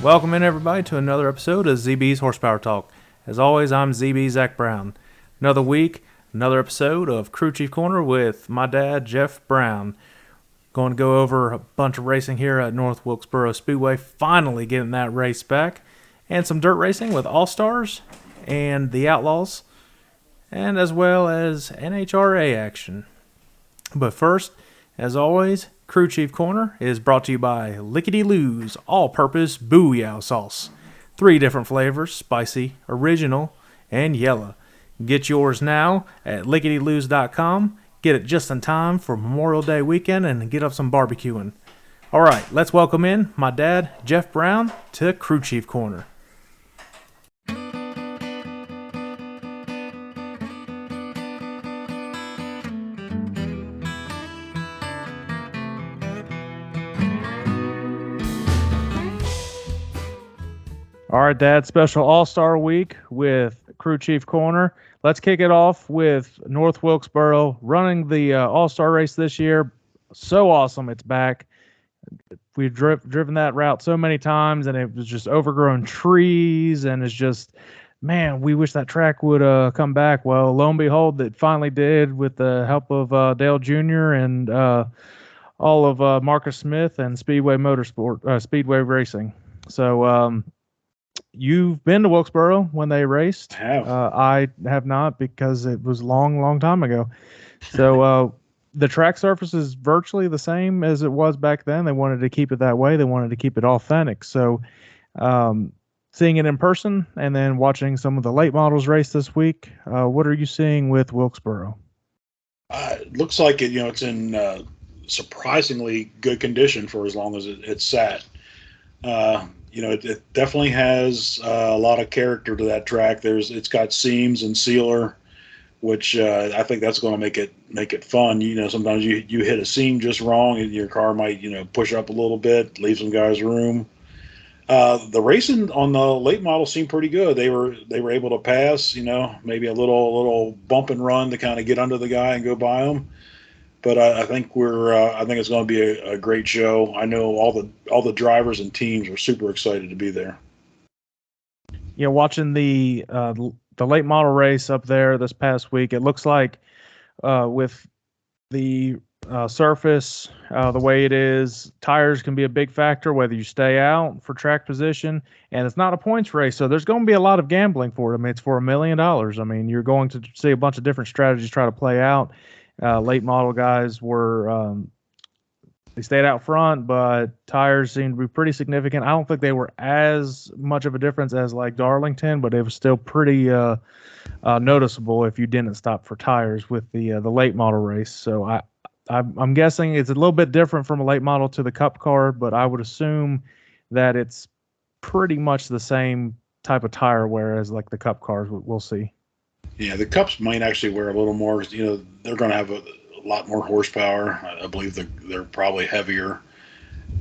Welcome in, everybody, to another episode of ZB's Horsepower Talk. As always, I'm ZB Zack Brown. Another week, another episode of Crew Chief Corner with my dad, Jeff Brown. Going to go over a bunch of racing here at North Wilkesboro Speedway, finally getting that race back, and some dirt racing with All Stars and the Outlaws, and as well as NHRA action. But first, as always, Crew Chief Corner is brought to you by Lickety Lou's All-Purpose Booyah Sauce. 3 different flavors, spicy, original, and yellow. Get yours now at licketyloos.com. Get it just in time for Memorial Day weekend and get up some barbecuing. All right, let's welcome in my dad, Jeff Brown, to Crew Chief Corner. All right, Dad, special All-Star Week with Crew Chief Corner. Let's kick it off with North Wilkesboro running the All-Star Race this year. So awesome it's back. We've driven that route so many times, and it was just overgrown trees, and it's just, man, we wish that track would come back. Well, lo and behold, it finally did with the help of Dale Jr. and all of Marcus Smith and Speedway Racing. So, you've been to Wilkesboro when they raced. I have not because it was a long time ago. So the track surface is virtually the same as it was back then. They wanted to keep it that way. They wanted to keep it authentic. So seeing it in person and then watching some of the late models race this week, what are you seeing with Wilkesboro? It looks like it's in surprisingly good condition for as long as it's sat. It definitely has a lot of character to that track. It's got seams and sealer, which I think that's going to make it fun. Sometimes you hit a seam just wrong, and your car might push up a little bit, leave some guys room. The racing on the late model seemed pretty good. They were able to pass, maybe a little bump and run to kind of get under the guy and go by him. But I think it's going to be a great show. I know all the drivers and teams are super excited to be there. Yeah, watching the late model race up there this past week, it looks like with the surface the way it is, tires can be a big factor whether you stay out for track position, and it's not a points race, so there's going to be a lot of gambling for it. I mean, it's for $1 million. I mean, you're going to see a bunch of different strategies try to play out. Late model guys were they stayed out front, but tires seemed to be pretty significant. I don't think they were as much of a difference as like Darlington, but it was still pretty noticeable if you didn't stop for tires with the late model race. So I'm guessing it's a little bit different from a late model to the Cup car, but I would assume that it's pretty much the same type of tire wear as like the Cup cars. We'll see. Yeah, the Cups might actually wear a little more. They're going to have a lot more horsepower. I believe they're probably heavier,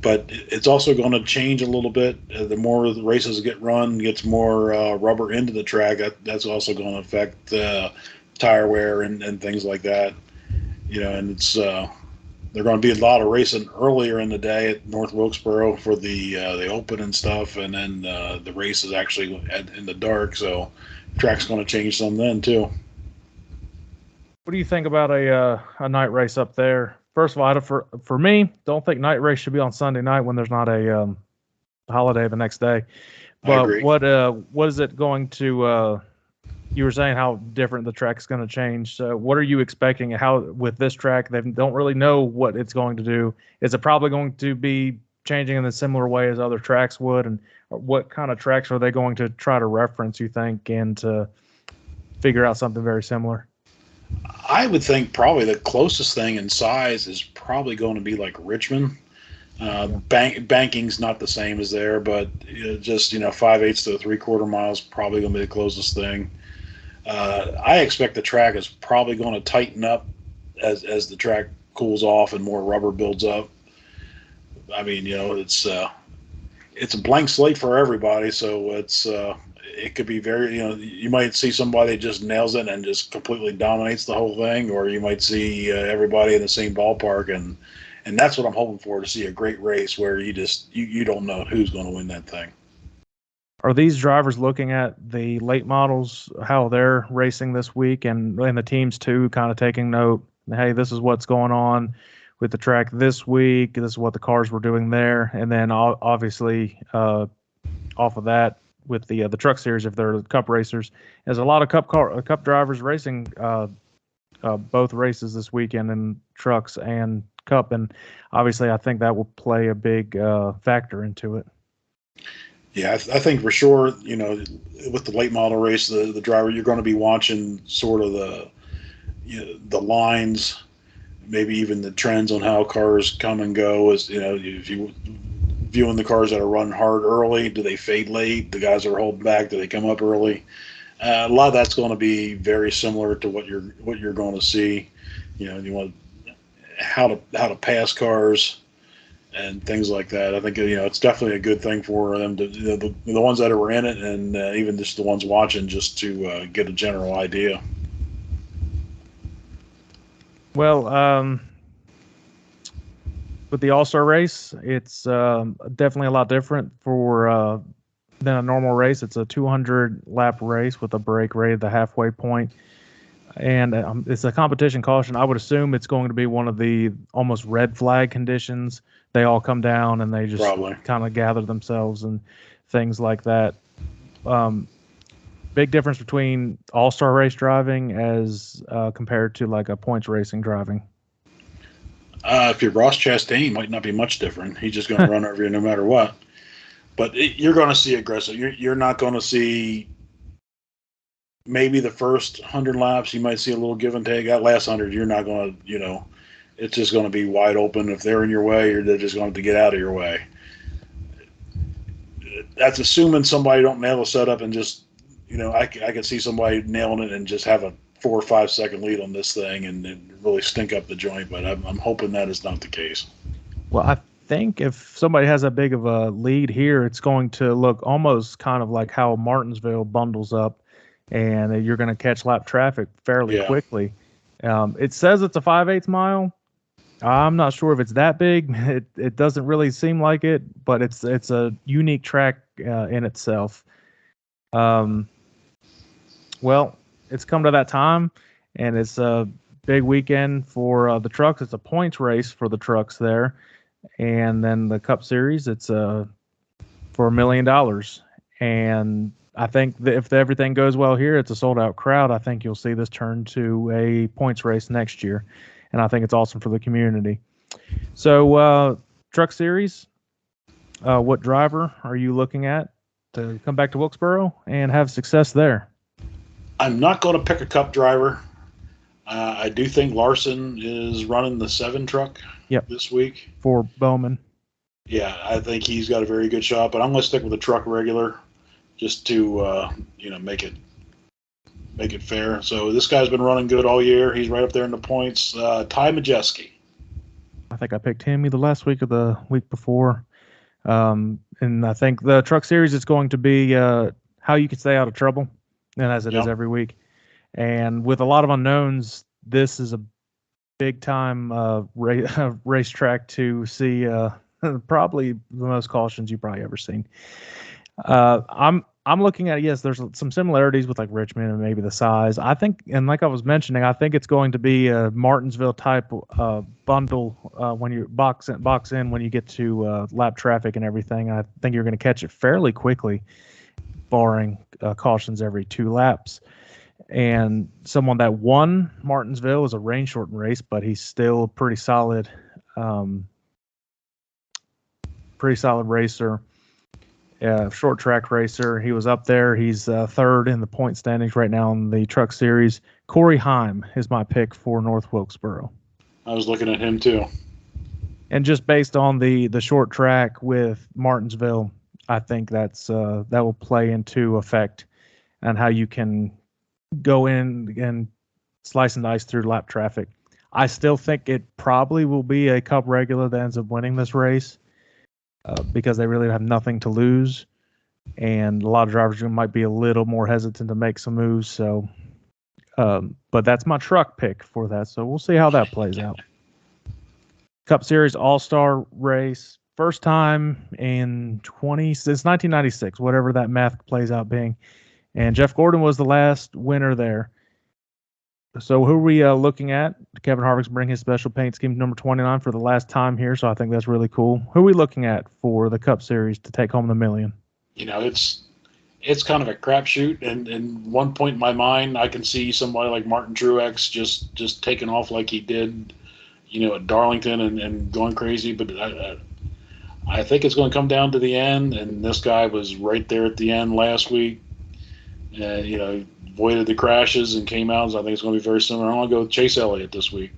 but it's also going to change a little bit. The more the races get run, gets more rubber into the track. That's also going to affect tire wear and things like that. And it's they're going to be a lot of racing earlier in the day at North Wilkesboro for the Open and stuff, and then the race is actually in the dark. So track's going to change some then too. What do you think about a night race up there? First of all, for me, don't think night race should be on Sunday night when there's not a holiday the next day. But what is it going to? You were saying how different the track's going to change. So what are you expecting? How with this track, they don't really know what it's going to do. Is it probably going to be changing in a similar way as other tracks would, and what kind of tracks are they going to try to reference, you think, and to figure out something very similar? I would think probably the closest thing in size is probably going to be like Richmond. Banking's not the same as there, but just 5/8 to 3/4 miles probably going to be the closest thing. I expect the track is probably going to tighten up as the track cools off and more rubber builds up. I mean, it's a blank slate for everybody, so it could be very, you might see somebody just nails it and just completely dominates the whole thing, or you might see everybody in the same ballpark, and that's what I'm hoping for, to see a great race where you don't know who's going to win that thing. Are these drivers looking at the late models, how they're racing this week, and the teams too, kind of taking note? Hey, this is what's going on with the track this week. This is what the cars were doing there, and then obviously off of that with the truck series, if they're Cup racers, there's a lot of Cup drivers racing both races this weekend in trucks and Cup, and obviously I think that will play a big factor into it. Yeah, I think for sure, with the late model race, the driver, you're going to be watching sort of the lines, maybe even the trends on how cars come and go. As if you viewing the cars that are running hard early, do they fade late? The guys that are holding back, do they come up early? A lot of that's going to be very similar to what you're going to see. You want how to pass cars and things like that. I think it's definitely a good thing for them to the ones that were in it, and even just the ones watching, just to get a general idea. Well, with the All Star Race, it's definitely a lot different than a normal race. It's a 200 lap race with a break right at the halfway point. And it's a competition caution. I would assume it's going to be one of the almost red flag conditions. They all come down and they just kind of gather themselves and things like that. Big difference between all-star race driving as compared to like a points racing driving. If you're Ross Chastain, might not be much different. He's just going to run over you no matter what. But you're going to see aggressive. You're not going to see. Maybe the first 100 laps, you might see a little give and take. That last 100, you're not going to, it's just going to be wide open. If they're in your way, they're just going to get out of your way. That's assuming somebody don't nail a setup and just, I can see somebody nailing it and just have a 4 or 5 second lead on this thing and really stink up the joint. But I'm hoping that is not the case. Well, I think if somebody has a big of a lead here, it's going to look almost kind of like how Martinsville bundles up. And you're going to catch lap traffic fairly quickly. It says it's a 5/8 mile. I'm not sure if it's that big. It doesn't really seem like it, but it's a unique track in itself. Well, it's come to that time, and it's a big weekend for the trucks. It's a points race for the trucks there, and then the Cup Series. It's for $1 million, and I think that if everything goes well here, it's a sold-out crowd. I think you'll see this turn to a points race next year, and I think it's awesome for the community. So, Truck Series, what driver are you looking at to come back to Wilkesboro and have success there? I'm not going to pick a Cup driver. I do think Larson is running the 7 truck this week. For Bowman. Yeah, I think he's got a very good shot, but I'm going to stick with the truck regular. Just to make it fair. So this guy's been running good all year. He's right up there in the points. Ty Majeski. I think I picked him either last week or the week before. And I think the Truck Series is going to be how you can stay out of trouble, and as it is every week. And with a lot of unknowns, this is a big time racetrack to see. Probably the most cautions you've probably ever seen. I'm looking at yes, there's some similarities with like Richmond and maybe the size. I think, and like I was mentioning, I think it's going to be a Martinsville type bundle when you box in when you get to lap traffic and everything. I think you're going to catch it fairly quickly, barring cautions every 2 laps. And someone that won Martinsville is a rain shortened race, but he's still a pretty solid racer. Short track racer. He was up there. He's 3rd in the point standings right now in the Truck Series. Corey Heim is my pick for North Wilkesboro. I was looking at him too. And just based on the short track with Martinsville, I think that will play into effect on how you can go in and slice and dice through lap traffic. I still think it probably will be a Cup regular that ends up winning this race. Because they really have nothing to lose, and a lot of drivers might be a little more hesitant to make some moves. So, but that's my truck pick for that. So we'll see how that plays out. Cup Series All Star Race. first time since 1996, whatever that math plays out being. And Jeff Gordon was the last winner there. So who are we looking at? Kevin Harvick's bring his special paint scheme number 29 for the last time here, so I think that's really cool. Who are we looking at for the Cup Series to take home the million? It's kind of a crapshoot, and one point in my mind, I can see somebody like Martin Truex just taking off like he did, at Darlington and going crazy. But I think it's going to come down to the end, and this guy was right there at the end last week. Avoided the crashes and came out. So I think it's going to be very similar. I'm going to go with Chase Elliott this week.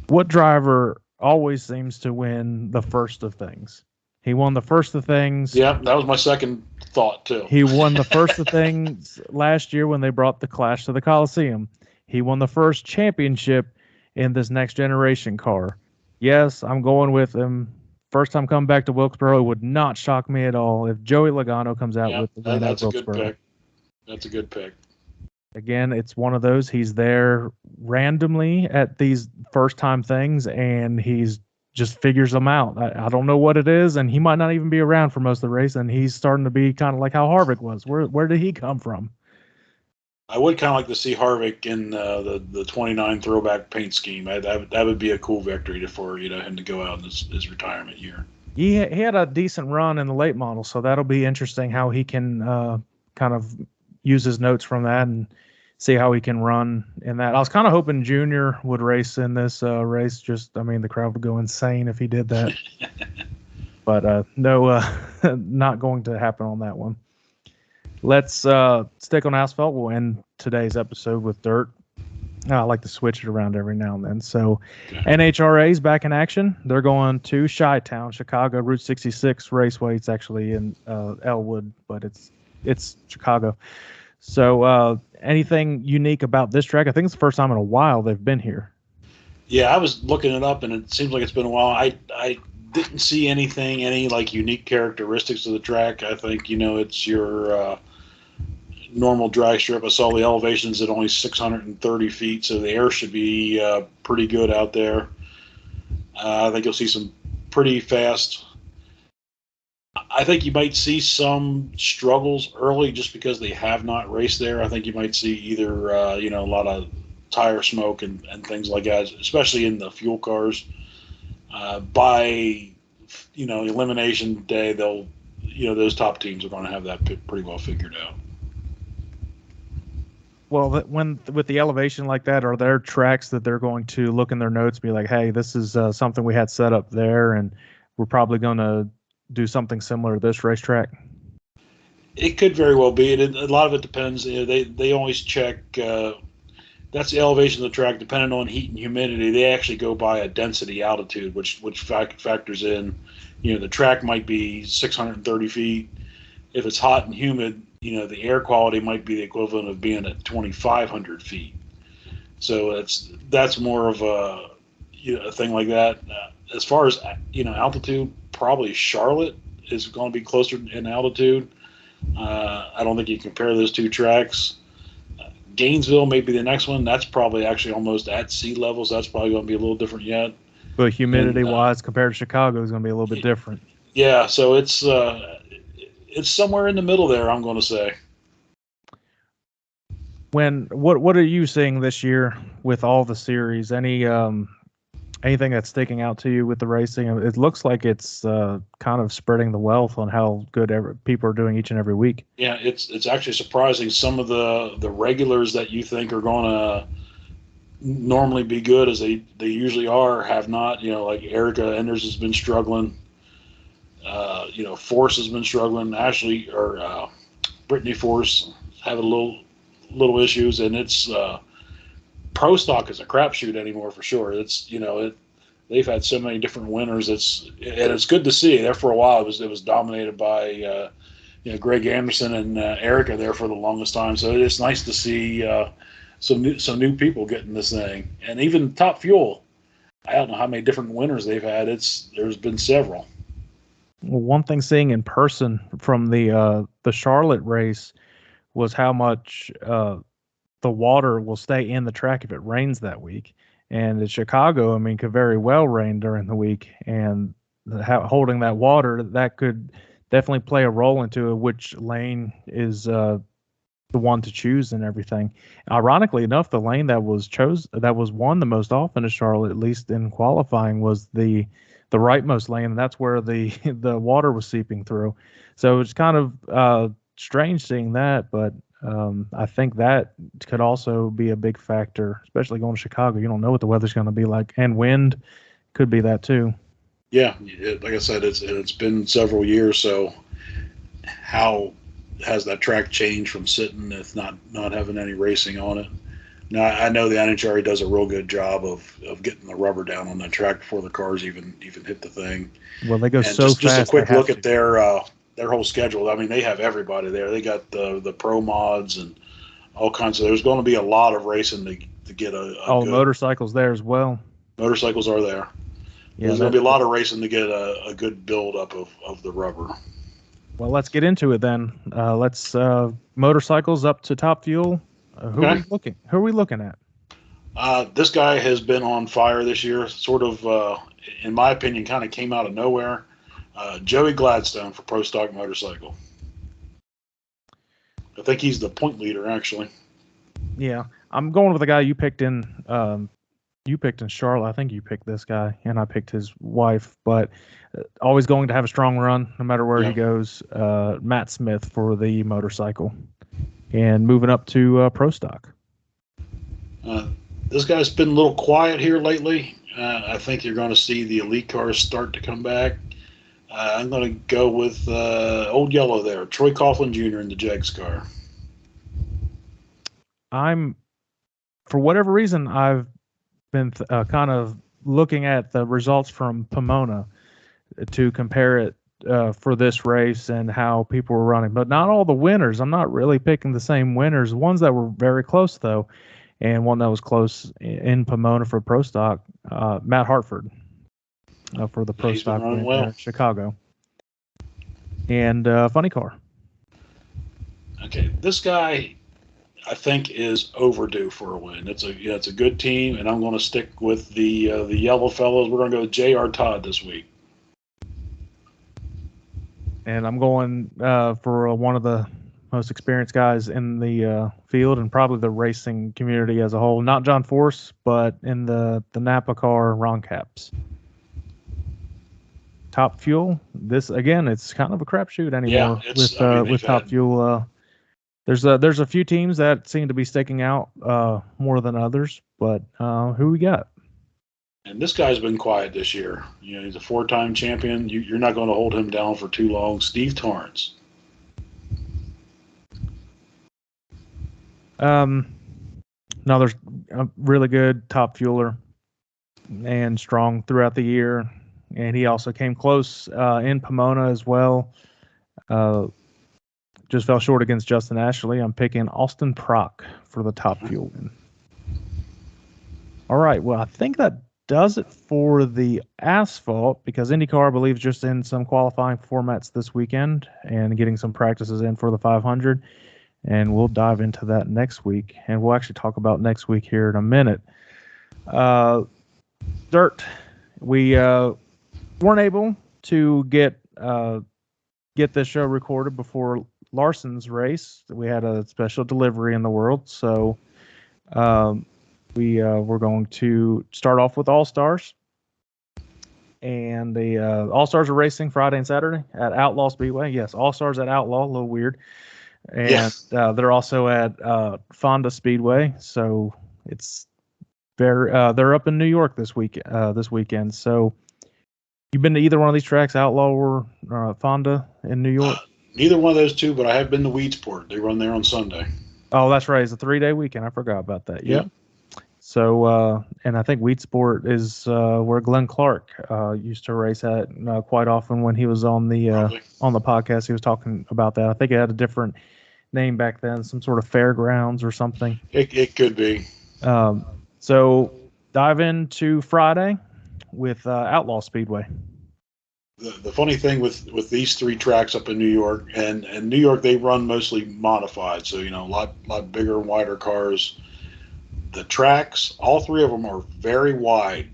What driver always seems to win the first of things? He won the first of things. Yeah, that was my second thought, too. He won the first of things last year when they brought the Clash to the Coliseum. He won the first championship in this next generation car. Yes, I'm going with him. First time coming back to Wilkesboro, it would not shock me at all if Joey Logano comes out with the win at Wilkesboro. Good pick. That's a good pick. Again, it's one of those. He's there randomly at these first-time things, and he's just figures them out. I don't know what it is, and he might not even be around for most of the race, and he's starting to be kind of like how Harvick was. Where did he come from? I would kind of like to see Harvick in the 29 throwback paint scheme. That would be a cool victory for him to go out in his retirement year. He had a decent run in the late model, so that'll be interesting how he can kind of use his notes from that and see how he can run in that. I was kind of hoping Junior would race in this race. The crowd would go insane if he did that. But no, not going to happen on that one. Let's stick on asphalt. We'll end today's episode with dirt. I like to switch it around every now and then. So NHRA is back in action. They're going to Chi-Town, Chicago, Route 66 Raceway. It's actually in Elwood, but it's Chicago. So anything unique about this track? I think it's the first time in a while they've been here. Yeah, I was looking it up, and it seems like it's been a while. I didn't see any like unique characteristics of the track. I think it's your normal drag strip. I saw the elevations at only 630 feet, so the air should be pretty good out there. I think you'll see some pretty fast. I think you might see some struggles early just because they have not raced there. I think you might see either a lot of tire smoke and things like that, especially in the fuel cars. By elimination day, they'll those top teams are going to have that pretty well figured out. Well, with the elevation like that, are there tracks that they're going to look in their notes, be like, hey, this is something we had set up there, and we're probably going to do something similar to this racetrack? It could very well be. A lot of it depends. They always check. That's the elevation of the track, depending on heat and humidity. They actually go by a density altitude, which factors in. The track might be 630 feet. If it's hot and humid, the air quality might be the equivalent of being at 2,500 feet. So that's more of a thing like that. As far as altitude, probably Charlotte is going to be closer in altitude. I don't think you compare those two tracks. Gainesville may be the next one. That's probably actually almost at sea level, so that's probably going to be a little different yet. But humidity-wise, compared to Chicago, is going to be a little bit different. Yeah, so it's somewhere in the middle there, I'm going to say. What are you seeing this year with all the series? Anything that's sticking out to you with the racing? It looks like it's kind of spreading the wealth on how good people are doing each and every week. Yeah, it's actually surprising. Some of the regulars that you think are going to normally be good as they usually are have not. Like Erica Enders has been struggling. Force has been struggling. Brittany Force having little issues, and it's pro stock is a crapshoot anymore for sure. It's they've had so many different winners. It's good to see. There for a while, it was dominated by Greg Anderson and Erica there for the longest time. So it's nice to see some new people getting this thing, and even Top Fuel. I don't know how many different winners they've had. There's been several. Well, one thing seeing in person from the Charlotte race was how much the water will stay in the track if it rains that week. And in Chicago, could very well rain during the week, and holding that water, that could definitely play a role into which lane is the one to choose and everything. Ironically enough, the lane that was won the most often at Charlotte, at least in qualifying, was the rightmost lane, and that's where the the water was seeping through. So it's kind of strange seeing that, but I think that could also be a big factor, especially going to Chicago. You don't know what the weather's going to be like, and wind could be that too. Yeah, like I said, it's been several years. So how has that track changed from sitting, if not having any racing on it? Now I know the NHRA does a real good job of getting the rubber down on that track before the cars even hit the thing. Well, they go And so fast. Just a quick look at their whole schedule. I mean, they have everybody there. They got the pro mods and all kinds of. There's going to be a lot of racing to get all the motorcycles there as well. Motorcycles are there. Yeah, there's going to be a lot of racing to get a good build up of the rubber. Well, let's get into it then. Let's motorcycles up to Top Fuel. Who are we looking at? This guy has been on fire this year. Sort of, in my opinion, kind of came out of nowhere. Joey Gladstone for Pro Stock Motorcycle. I think he's the point leader, actually. Yeah, I'm going with the guy you picked in. You picked in Charlotte. I think you picked this guy, and I picked his wife. But always going to have a strong run, no matter where he goes. Matt Smith for the motorcycle, and moving up to Pro Stock. This guy's been a little quiet here lately. I think you're going to see the elite cars start to come back. I'm going to go with Old Yellow there, Troy Coughlin Jr. in the Jegs car. For whatever reason, I've been kind of looking at the results from Pomona to compare it for this race and how people were running, but not all the winners. I'm not really picking the same winners. Ones that were very close though, and one that was close in Pomona for Pro Stock, Matt Hartford for the Pro Stock win in Chicago, and funny car. Okay, this guy I think is overdue for a win. It's a good team, and I'm going to stick with the yellow fellows. We're going to go with J.R. Todd this week. And I'm going for one of the most experienced guys in the field and probably the racing community as a whole. Not John Force, but in the Napa car, Ron Capps. Top Fuel. This again, it's kind of a crapshoot anymore with Top Fuel. There's a few teams that seem to be sticking out more than others, but who we got? And this guy's been quiet this year. He's a 4-time champion. You're not going to hold him down for too long. Steve Torrance. There's a really good top fueler and strong throughout the year, and he also came close in Pomona as well. Just fell short against Justin Ashley. I'm picking Austin Prock for the top fuel win. All right. Well, I think that does it for the asphalt because IndyCar, I believe, is just in some qualifying formats this weekend and getting some practices in for the 500. And we'll dive into that next week. And we'll actually talk about next week here in a minute. Dirt. We weren't able to get this show recorded before Larson's race. We had a special delivery in the world, so we're going to start off with All Stars, and the All Stars are racing Friday and Saturday at Outlaw Speedway. Yes, All Stars at Outlaw, a little weird, and they're also at Fonda Speedway. So it's they're up in New York this weekend. So you've been to either one of these tracks, Outlaw or Fonda in New York? Neither one of those two, but I have been to Weedsport. They run there on Sunday. Oh, that's right. It's a 3-day weekend. I forgot about that. Yep. So, and I think Weedsport is where Glenn Clark used to race at quite often when he was on the podcast. He was talking about that. I think it had a different name back then, some sort of fairgrounds or something. It could be. So dive into Friday with Outlaw Speedway. The funny thing with these three tracks up in New York, and New York, they run mostly modified, so a lot bigger and wider cars. The tracks, all three of them are very wide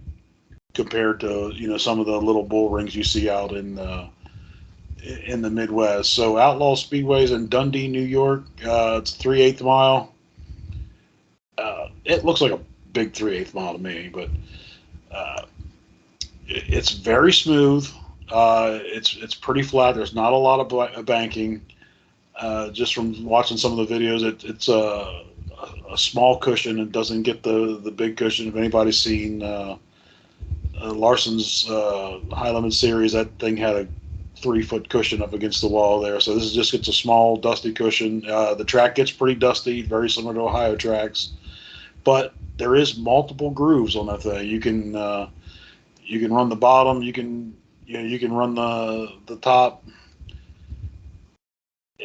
compared to some of the little bull rings you see out in the Midwest. So Outlaw Speedway's in Dundee, New York. It's 3/8 mile. It looks like a big 3/8 mile to me, but it's very smooth. It's pretty flat. There's not a lot of banking. Just from watching some of the videos, it's a small cushion. It doesn't get the big cushion. If anybody's seen Larson's High Limit Series, that thing had a 3-foot cushion up against the wall there. So this just gets a small, dusty cushion. The track gets pretty dusty, very similar to Ohio tracks, but there is multiple grooves on that thing. You can run the bottom. You can run the top.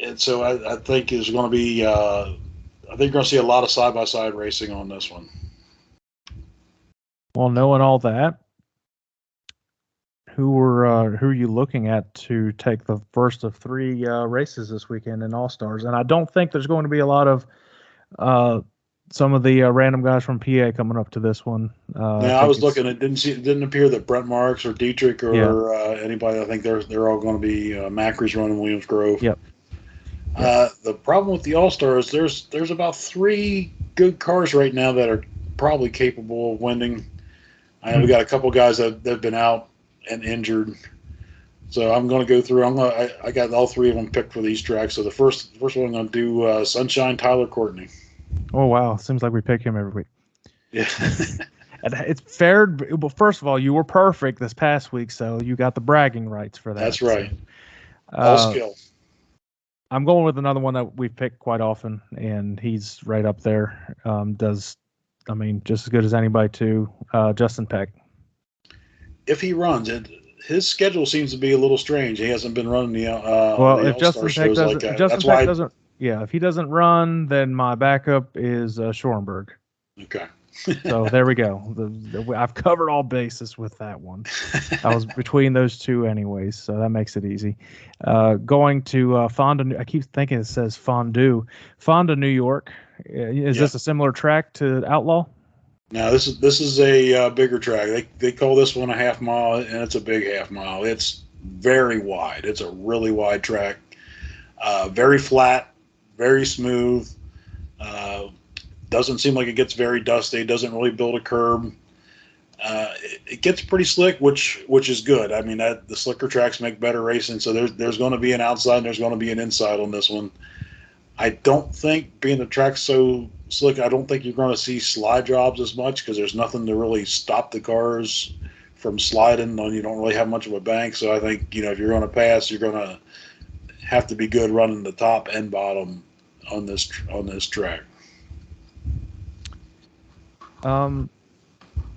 And so I think there's going to be. I think you're going to see a lot of side-by-side racing on this one. Well, knowing all that, who are you looking at to take the first of 3 races this weekend in All Stars? And I don't think there's going to be a lot of some of the random guys from PA coming up to this one. I was looking. It didn't appear that Brent Marks or Dietrich or anybody. I think they're all going to be Macri's running Williams Grove. Yep. The problem with the All Stars, there's about 3 good cars right now that are probably capable of winning. I know we got a couple guys that have been out and injured, so I'm going to go through. I got all 3 of them picked for these tracks. So the first one I'm going to do Sunshine Tyler Courtney. Oh wow! Seems like we pick him every week. Yeah. And it's fair. Well, first of all, you were perfect this past week, so you got the bragging rights for that. That's right. All skill. I'm going with another one that we've picked quite often, and he's right up there. Just as good as anybody too. Justin Peck. If he runs it, his schedule seems to be a little strange. He hasn't been running the if Justin Peck doesn't, like Justin Peck doesn't, if he doesn't run, then my backup is Schoenberg. Okay. So there we go. I've covered all bases with that one. I was between those 2 anyways, so that makes it easy. Going to Fonda. I keep thinking it says Fondue. Fonda, New York. Is this a similar track to Outlaw? No, this is a bigger track. They call this one a half mile, and it's a big half mile. It's very wide. It's a really wide track. Very flat, very smooth. Doesn't seem like it gets very dusty. Doesn't really build a curb. It gets pretty slick, which is good. I mean, the slicker tracks make better racing. So there's going to be an outside and there's going to be an inside on this one. I don't think, being the track's so slick, I don't think you're going to see slide jobs as much because there's nothing to really stop the cars from sliding. You don't really have much of a bank. So I think if you're going to pass, you're going to have to be good running the top and bottom on this track.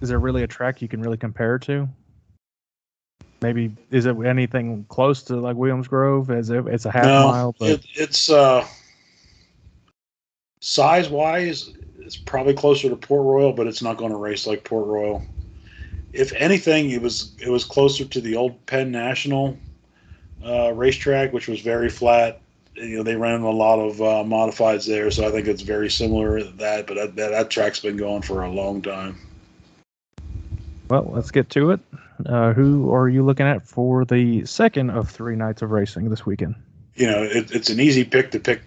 Is there really a track you can really compare to? Maybe is it anything close to like Williams Grove? It's a half mile, but it's size wise, it's probably closer to Port Royal, but it's not going to race like Port Royal. If anything, it was closer to the old Penn National racetrack, which was very flat. They ran a lot of modifieds there, so I think it's very similar to that. But that track's been going for a long time. Well, let's get to it. Who are you looking at for the second of 3 nights of racing this weekend? It's an easy pick to pick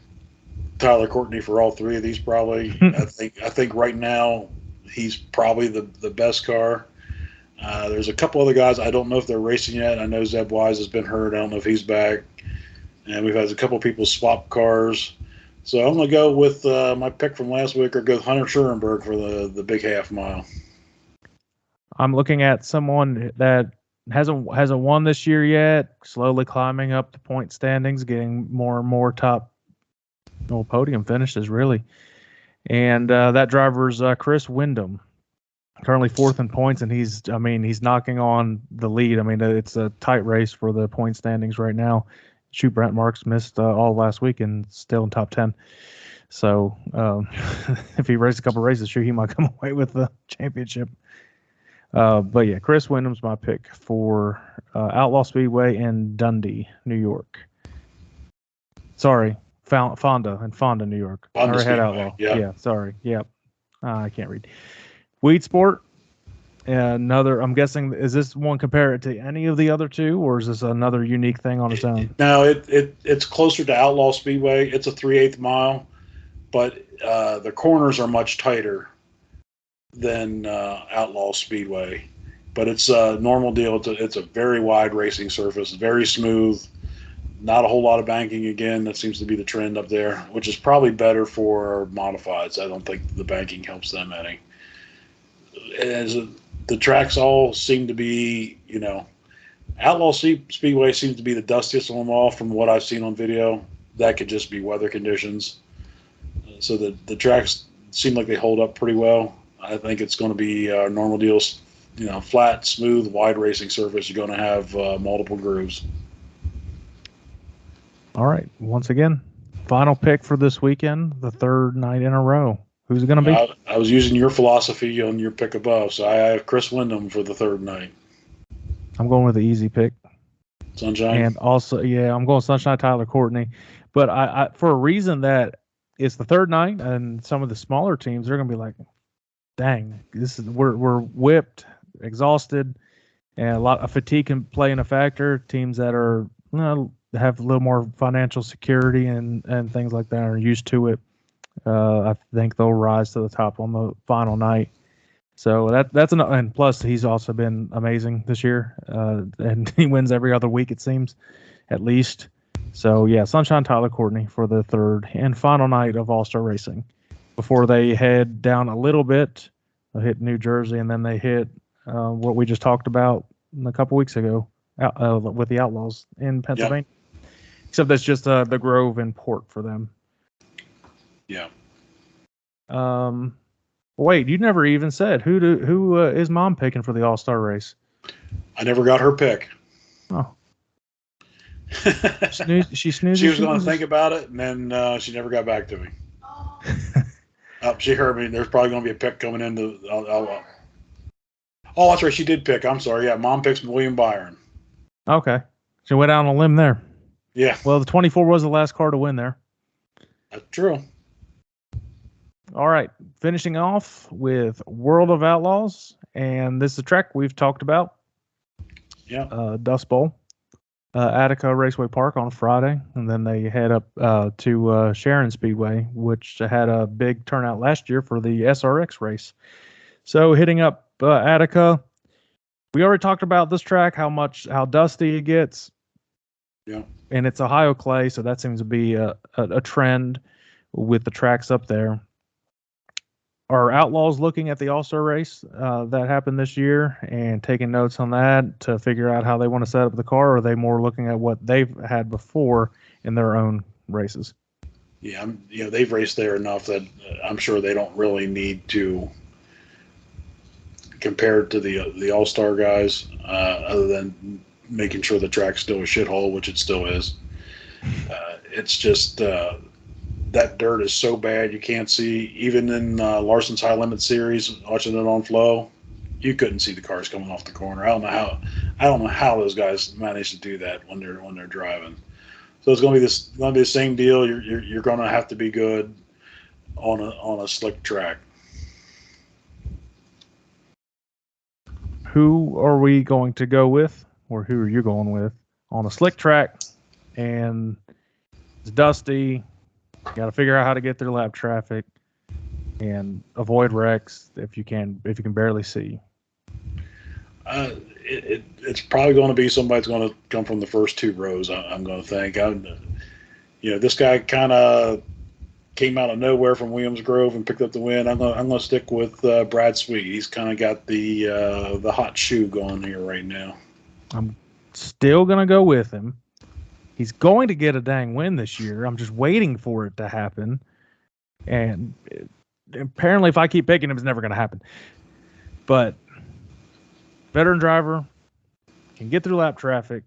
Tyler Courtney for all 3 of these. Probably, I think right now he's probably the best car. There's a couple other guys I don't know if they're racing yet. I know Zeb Wise has been hurt. I don't know if he's back. And we've had a couple people swap cars. So I'm going to go with my pick from last week, or go with Hunter Schurenberg for the big half mile. I'm looking at someone that hasn't won this year yet, slowly climbing up the point standings, getting more and more top podium finishes, really. And that driver's Chris Windham, currently 4th in points, and he's knocking on the lead. It's a tight race for the point standings right now. Shoot, Brent Marks missed all last week and still in top 10. So if he races a couple races, he might come away with the championship. But yeah, Chris Windham's my pick for Outlaw Speedway in Dundee, New York. Sorry, Fonda, New York. Fonda I had Speedway, Outlaw. yeah. Yeah, sorry. Yep. I can't read. Weed Sport Another, I'm guessing, is this one compared to any of the other two, or is this another unique thing on its own? No, it's closer to Outlaw Speedway. It's a 3/8 mile, but the corners are much tighter than Outlaw Speedway. But it's a normal deal. It's a very wide racing surface, very smooth. Not a whole lot of banking again. That seems to be the trend up there, which is probably better for modifieds. I don't think the banking helps them any. The tracks all seem to be, Outlaw Speedway seems to be the dustiest of them all from what I've seen on video. That could just be weather conditions. So the tracks seem like they hold up pretty well. I think it's going to be normal deals, flat, smooth, wide racing surface. You're going to have multiple grooves. All right. Once again, final pick for this weekend, the third night in a row. Who's it going to be? I was using your philosophy on your pick above, so I have Chris Windham for the third night. I'm going with the easy pick. Sunshine? And also, I'm going Sunshine Tyler Courtney. But I for a reason that it's the third night, and some of the smaller teams, they're going to be like, dang, we're whipped, exhausted, and a lot of fatigue can play in a factor. Teams that are, have a little more financial security and things like that are used to it. I think they'll rise to the top on the final night. So that's and plus he's also been amazing this year, and he wins every other week it seems, at least. So yeah, Sunshine Tyler Courtney for the third and final night of All Star Racing, before they head down a little bit, hit New Jersey, and then they hit what we just talked about a couple weeks ago with the Outlaws in Pennsylvania. Yep. Except that's just the Grove and Port for them. Yeah. Wait, you never even said who is Mom picking for the All Star Race? I never got her pick. Oh. She snoozed. She was going to think about it, and then she never got back to me. She heard me. There's probably going to be a pick coming into. Oh, that's right. She did pick. I'm sorry. Yeah, Mom picks William Byron. Okay, she went out on a limb there. Yeah. Well, the 24 was the last car to win there. That's true. All right, finishing off with World of Outlaws, and this is a track we've talked about. Yeah. Dust Bowl, Attica Raceway Park on Friday, and then they head up to Sharon Speedway, which had a big turnout last year for the SRX race. So hitting up Attica, we already talked about this track, how dusty it gets. Yeah. And it's Ohio clay, so that seems to be a trend with the tracks up there. Are Outlaws looking at the All-Star race that happened this year and taking notes on that to figure out how they want to set up the car, or are they more looking at what they've had before in their own races? Yeah, they've raced there enough that I'm sure they don't really need to compare it to the All-Star guys, other than making sure the track's still a shithole, which it still is. It's just that dirt is so bad you can't see. Even in Larson's High Limit Series, watching it on Flow, you couldn't see the cars coming off the corner. I don't know how those guys manage to do that when they're driving. So it's going to be the same deal. You're going to have to be good on a slick track. Who are we going to go with, or who are you going with on a slick track? And it's dusty. You got to figure out how to get through lap traffic and avoid wrecks if you can barely see. It's probably going to be somebody that's going to come from the first two rows. I'm going to think. This guy kind of came out of nowhere from Williams Grove and picked up the win. I'm going to stick with Brad Sweet. He's kind of got the hot shoe going here right now. I'm still going to go with him. He's going to get a dang win this year. I'm just waiting for it to happen. And apparently if I keep picking him, it's never going to happen. But veteran driver, can get through lap traffic,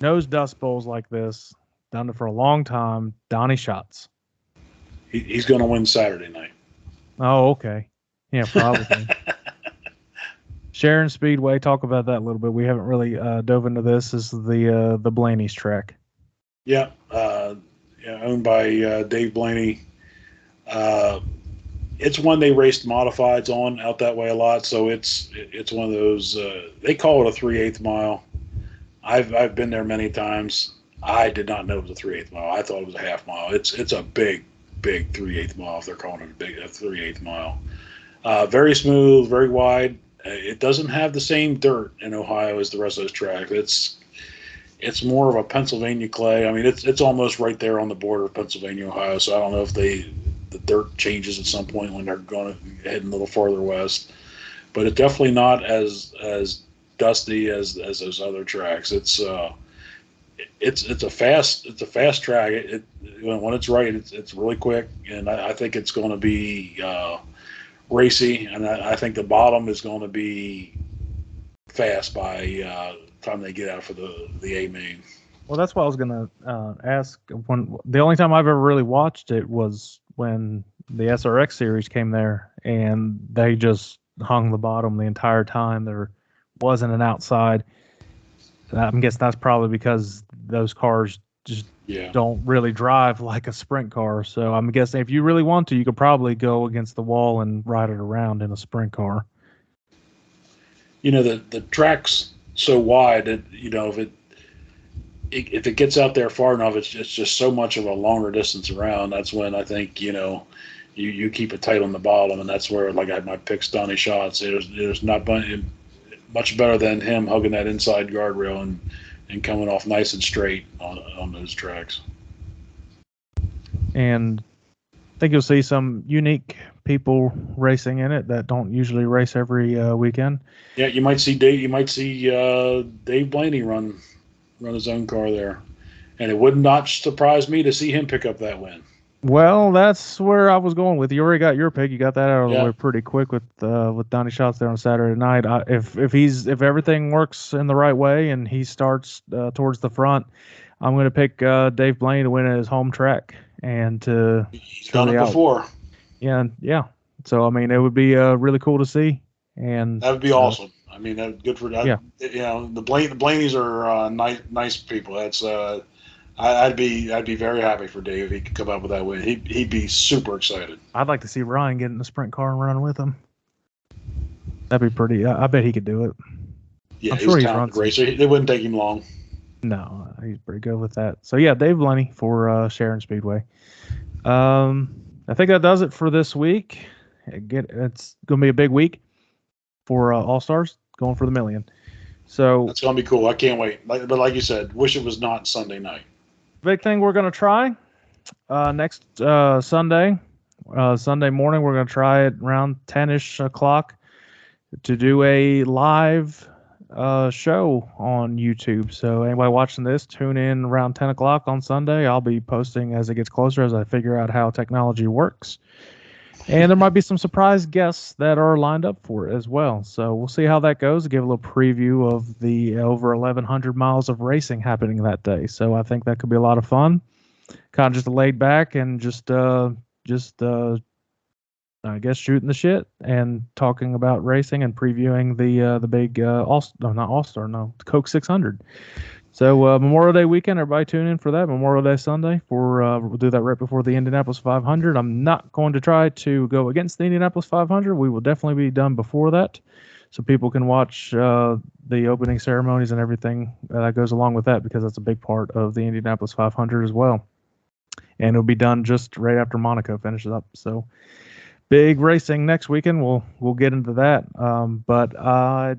knows dust bowls like this, done it for a long time. Donnie Schatz. He's going to win Saturday night. Oh, okay. Yeah, probably. Sharon Speedway, talk about that a little bit. We haven't really dove into this. This is the Blaney's track. Yeah, owned by Dave Blaney. it's one they raced modifieds on out that way a lot. So it's one of those. They call it a 3/8 mile. I've been there many times. I did not know it was a 3/8 mile. I thought it was a half mile. It's a big 3/8 mile if they're calling it a 3/8 mile. Very smooth, very wide. It doesn't have the same dirt in Ohio as the rest of those tracks. It's more of a Pennsylvania clay. I mean, it's almost right there on the border of Pennsylvania, Ohio. So I don't know if the dirt changes at some point when they're going to head a little farther west. But it's definitely not as dusty as those other tracks. It's a fast track. When it's right, it's really quick, and I think it's going to be racy, and I think the bottom is going to be fast by the time they get out for the A main. Well, that's what I was gonna ask. When the only time I've ever really watched it was when the SRX series came there, and they just hung the bottom the entire time. There wasn't an outside. I'm guessing that's probably because those cars just don't really drive like a sprint car. So I'm guessing if you really want to, you could probably go against the wall and ride it around in a sprint car. You know, the track's so wide that, you know, if it gets out there far enough, it's just so much of a longer distance around. That's when I think, you know, you keep it tight on the bottom, and that's where, like, I had my picks, Donnie Schatz. There's not much better than him hugging that inside guardrail and coming off nice and straight on those tracks. And I think you'll see some unique people racing in it that don't usually race every weekend. Yeah, you might see Dave Blaney run his own car there, and it would not surprise me to see him pick up that win. Well, that's where I was going with. You already got your pick. You got that out of the way pretty quick with Donnie Schatz there on Saturday night. If everything works in the right way and he starts towards the front, I'm going to pick Dave Blaney to win at his home track and to. He's done it before. Yeah. So I mean, it would be really cool to see, and that would be awesome. I mean, good for that. Yeah. You know, the Blaneys are nice people. That's I'd be very happy for Dave if he could come up with that win. He'd be super excited. I'd like to see Ryan get in the sprint car and run with him. That'd be pretty. I bet he could do it. Yeah, I'm sure he's a talented racer. It wouldn't take him long. No, he's pretty good with that. So yeah, Dave Blaney for Sharon Speedway. I think that does it for this week. It's going to be a big week for All Stars going for the million. So that's going to be cool. I can't wait. But like you said, wish it was not Sunday night. Big thing we're going to try next Sunday morning. We're going to try it around 10-ish o'clock to do a live show on YouTube. So anybody watching this, tune in around 10 o'clock on Sunday. I'll be posting as it gets closer as I figure out how technology works. And there might be some surprise guests that are lined up for it as well. So we'll see how that goes. Give a little preview of the over 1,100 miles of racing happening that day. So I think that could be a lot of fun. Kind of just laid back and just I guess shooting the shit and talking about racing and previewing the big Coke 600. So Memorial Day weekend, everybody tune in for that. Memorial Day Sunday we'll do that right before the Indianapolis 500. I'm not going to try to go against the Indianapolis 500. We will definitely be done before that, so people can watch the opening ceremonies and everything that goes along with that, because that's a big part of the Indianapolis 500 as well. And it'll be done just right after Monaco finishes up. So big racing next weekend. We'll get into that. But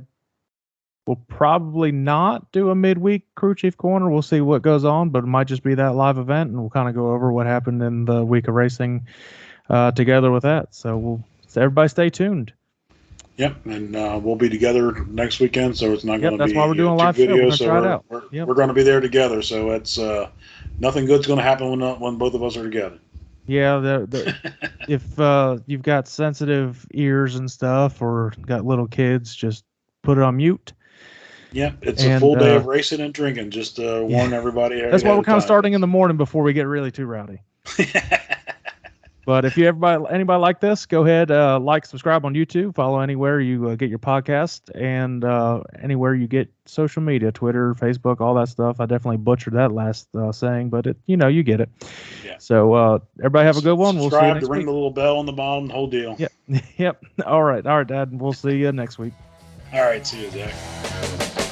we'll probably not do a midweek crew chief corner. We'll see what goes on, but it might just be that live event, and we'll kind of go over what happened in the week of racing together with that. So everybody stay tuned. Yep, and we'll be together next weekend, so it's not going to be that's why we're doing a live videos. Show. We're going to be there together, so it's nothing good's going to happen when both of us are together. Yeah, if you've got sensitive ears and stuff, or got little kids, just put it on mute. Yeah, it's a full day of racing and drinking. Just to warn everybody. That's why we're kind of starting in the morning before we get really too rowdy. But if you anybody like this, go ahead, like, subscribe on YouTube, follow anywhere you get your podcast, and anywhere you get social media, Twitter, Facebook, all that stuff. I definitely butchered that last saying, but you get it. Yeah. So everybody have a good one. We'll see you Subscribe next to ring week. the little bell on the bottom, the whole deal. Yep. Yep. All right, Dad. We'll see you next week. All right, see you, Zack.